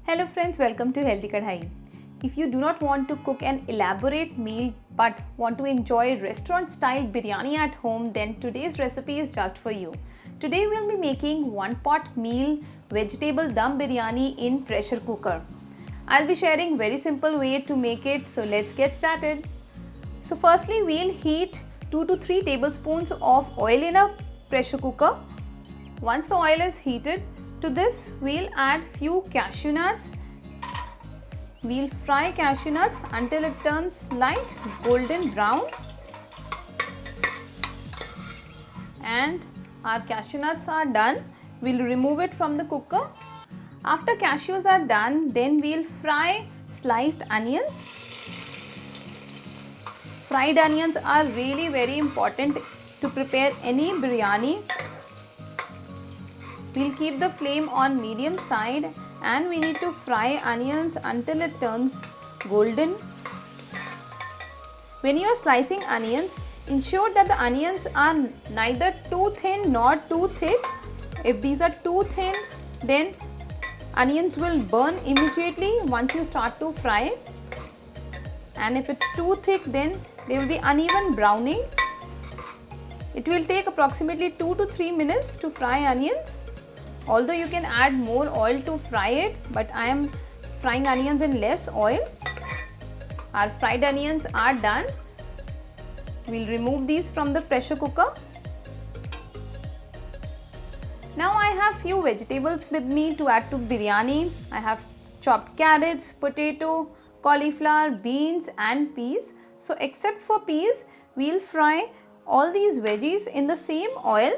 Hello friends, welcome to Healthy Kadhai. If you do not want to cook an elaborate meal but want to enjoy restaurant style biryani at home, then today's recipe is just for you. Today we will be making one pot meal vegetable dum biryani in pressure cooker. I'll be sharing very simple way to make it, so let's get started. So firstly we'll heat 2 to 3 tablespoons of oil in a pressure cooker. Once the oil is heated, to this we'll add few cashew nuts. We'll fry cashew nuts until it turns light golden brown. And our cashew nuts are done. We'll remove it from the cooker. After cashews are done, then we'll fry sliced onions. Fried onions are really very important to prepare any biryani. We'll keep the flame on medium side and we need to fry onions until it turns golden. When you are slicing onions, ensure that the onions are neither too thin nor too thick. If these are too thin, then onions will burn immediately once you start to fry. And if it's too thick, then they will be uneven browning. It will take approximately 2 to 3 minutes to fry onions. Although you can add more oil to fry it, but I am frying onions in less oil. Our fried onions are done. We'll remove these from the pressure cooker. Now I have few vegetables with me to add to biryani. I have chopped carrots, potato, cauliflower, beans and peas. So except for peas, we'll fry all these veggies in the same oil.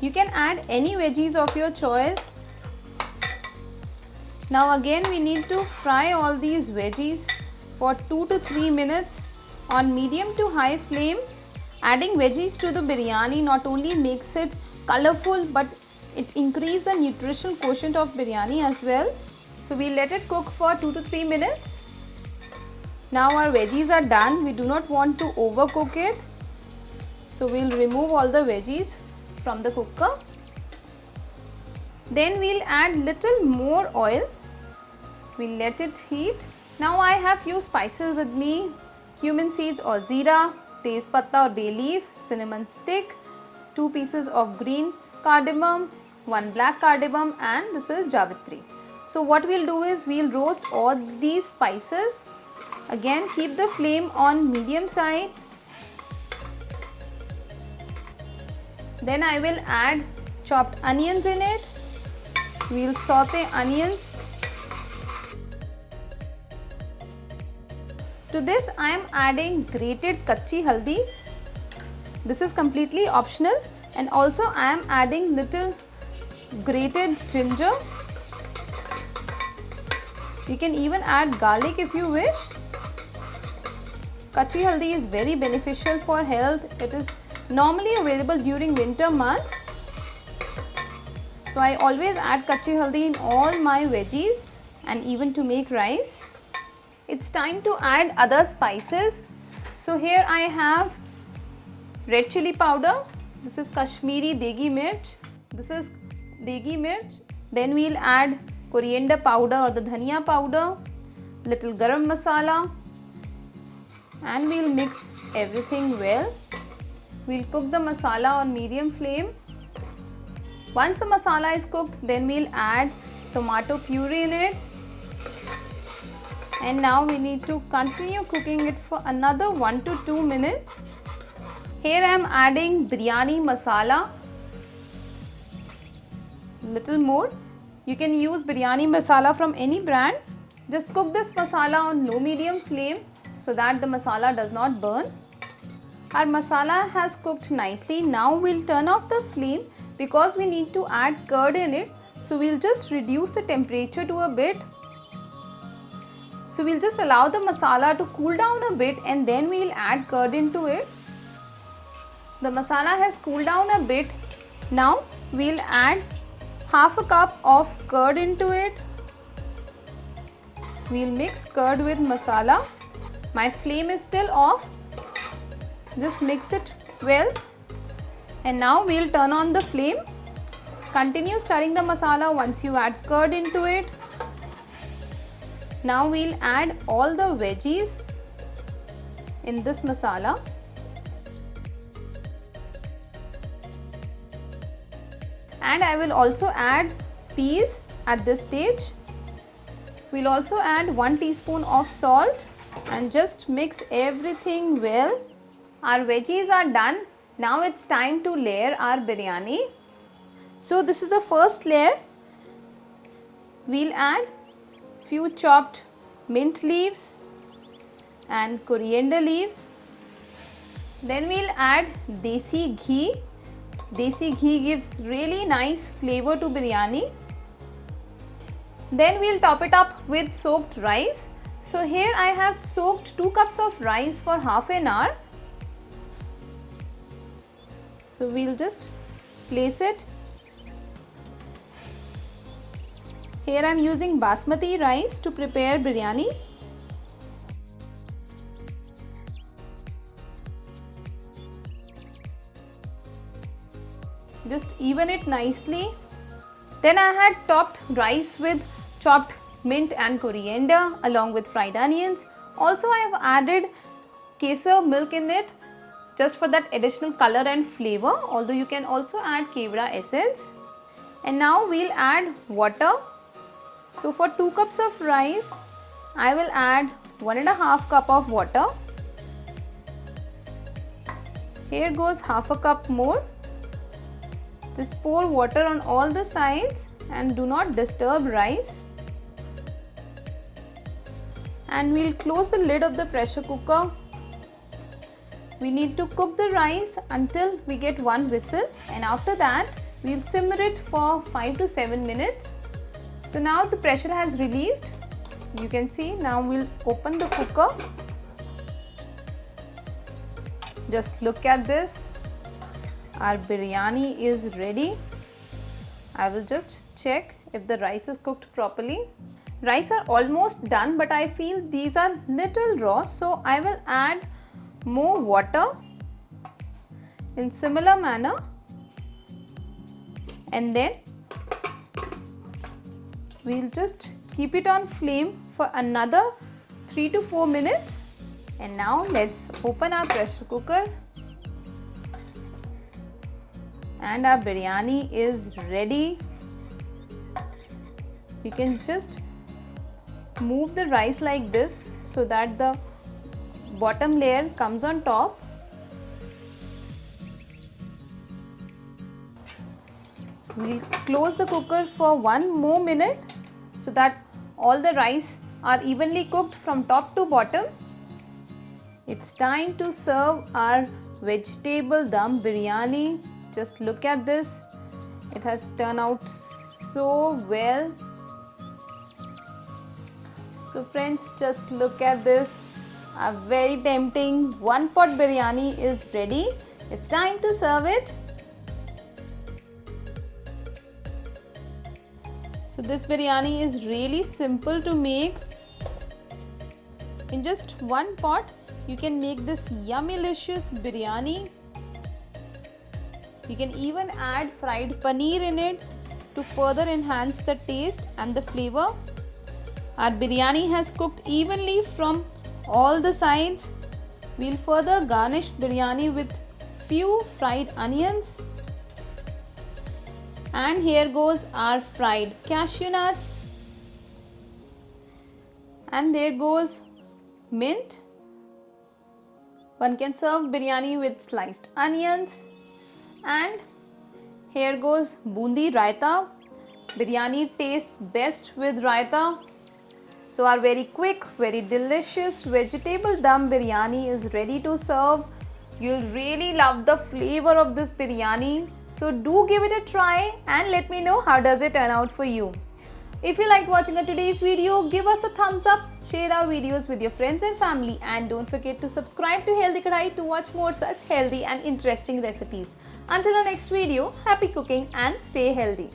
You can add any veggies of your choice. Now again we need to fry all these veggies for 2 to 3 minutes on medium to high flame. Adding veggies to the biryani not only makes it colorful but it increases the nutritional quotient of biryani as well. So we'll let it cook for 2 to 3 minutes. Now our veggies are done. We do not want to overcook it. So we'll remove all the veggies from the cooker. Then we'll add little more oil. We'll let it heat. Now I have few spices with me: cumin seeds or zeera, tez patta or bay leaf, cinnamon stick, 2 pieces of green cardamom, 1 black cardamom, and this is javitri. So what we'll do is we'll roast all these spices. Again keep the flame on medium side. Then I will add chopped onions in it. We'll saute onions. To this I am adding grated kachi haldi. This is completely optional, and also I am adding little grated ginger. You can even add garlic if you wish. Kachi haldi is very beneficial for health. It is normally available during winter months. So I always add kachi haldi in all my veggies and even to make rice. It's time to add other spices. So here I have red chili powder. This is Kashmiri degi mirch. This is degi mirch. Then we'll add coriander powder or the dhania powder, little garam masala, and we'll mix everything well. We'll cook the masala on medium flame. Once the masala is cooked, then we'll add tomato puree in it. And now we need to continue cooking it for another 1 to 2 minutes. Here I am adding biryani masala. So little more. You can use biryani masala from any brand. Just cook this masala on low medium flame so that the masala does not burn. Our masala has cooked nicely. Now we'll turn off the flame because we need to add curd in it. So we'll just reduce the temperature to a bit. So we'll just allow the masala to cool down a bit and then we'll add curd into it. The masala has cooled down a bit. Now we'll add half a cup of curd into it. We'll mix curd with masala. My flame is still off. Just mix it well, and now we'll turn on the flame. Continue stirring the masala once you add curd into it. Now we'll add all the veggies in this masala. And I will also add peas at this stage. We'll also add 1 teaspoon of salt and just mix everything well. Our veggies are done. Now it's time to layer our biryani. So this is the first layer. We'll add few chopped mint leaves and coriander leaves. Then we'll add desi ghee. Desi ghee gives really nice flavor to biryani. Then we'll top it up with soaked rice. So here I have soaked 2 cups of rice for half an hour. So we'll just place it. Here I am using basmati rice to prepare biryani. Just even it nicely. Then I had topped rice with chopped mint and coriander along with fried onions. Also I have added kesar milk in it just for that additional color and flavor, although you can also add kevda essence. And now we'll add water. So for 2 cups of rice, I will add 1.5 cup of water. Here goes half a cup more. Just pour water on all the sides and do not disturb rice. And we'll close the lid of the pressure cooker. We need to cook the rice until we get 1 whistle, and after that we'll simmer it for 5 to 7 minutes. So now the pressure has released. You can see now we'll open the cooker. Just look at this. Our biryani is ready. I will just check if the rice is cooked properly. Rice are almost done, but I feel these are little raw, so I will add more water in similar manner, and then we'll just keep it on flame for another 3 to 4 minutes. And now let's open our pressure cooker, and our biryani is ready. You can just move the rice like this so that the bottom layer comes on top. We'll close the cooker for 1 more minute so that all the rice are evenly cooked from top to bottom. It's time to serve our vegetable dum biryani. Just look at this. It has turned out so well. So friends, just look at this. A very tempting 1-pot biryani is ready. It's time to serve it. So this biryani is really simple to make. In just 1 pot, you can make this yummy-licious biryani. You can even add fried paneer in it to further enhance the taste and the flavor. Our biryani has cooked evenly from all the sides. We'll further garnish biryani with few fried onions. And here goes our fried cashew nuts. And there goes mint. One can serve biryani with sliced onions. And here goes bundi raita. Biryani tastes best with raita. So our very quick, very delicious vegetable dum biryani is ready to serve. You'll really love the flavor of this biryani. So do give it a try and let me know how does it turn out for you. If you liked watching today's video, give us a thumbs up, share our videos with your friends and family, and don't forget to subscribe to Healthy Kadhai to watch more such healthy and interesting recipes. Until our next video, happy cooking and stay healthy.